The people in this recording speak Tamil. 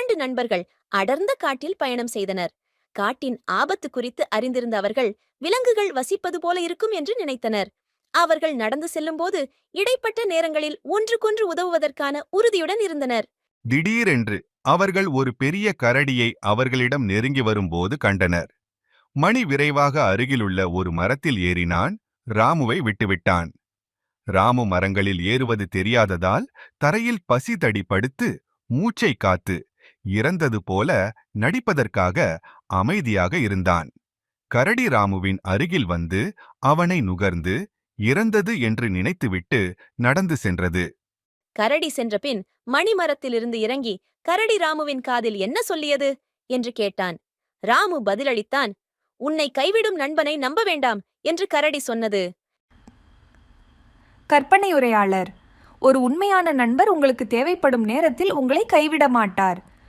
2 நண்பர்கள் அடர்ந்த காட்டில் பயணம் செய்தனர். காட்டின் ஆபத்து குறித்து அறிந்திருந்த அவர்கள் விலங்குகள் வசிப்பது போல இருக்கும் என்று நினைத்தனர். அவர்கள் நடந்து செல்லும்போது இடைப்பட்ட நேரங்களில் ஒன்றுக்கொன்று உதவுவதற்கான உறுதியுடன் இருந்தனர். திடீரென்று அவர்கள் ஒரு பெரிய கரடியை அவர்களிடம் நெருங்கி வரும்போது கண்டனர். மணி விரைவாக அருகிலுள்ள ஒரு மரத்தில் ஏறினான். ராமுவை விட்டுவிட்டான். ராமு மரங்களில் ஏறுவது தெரியாததால் தரையில் பசி தடி படுத்து மூச்சை காத்து இறந்தது போல நடிப்பதற்காக அமைதியாக இருந்தான். கரடி ராமுவின் அருகில் வந்து அவனை நுகர்ந்து இறந்தது என்று நினைத்துவிட்டு நடந்து சென்றது. கரடி சென்றபின் மணிமரத்திலிருந்து இறங்கி கரடி ராமுவின் காதில் என்ன சொல்லியது என்று கேட்டான். ராமு பதிலளித்தான். உன்னை கைவிடும் நண்பனை நம்ப வேண்டாம் என்று கரடி சொன்னது. கற்பனை உரையாளர்: ஒரு உண்மையான நண்பர் உங்களுக்கு தேவைப்படும் நேரத்தில் உங்களை கைவிட மாட்டார்.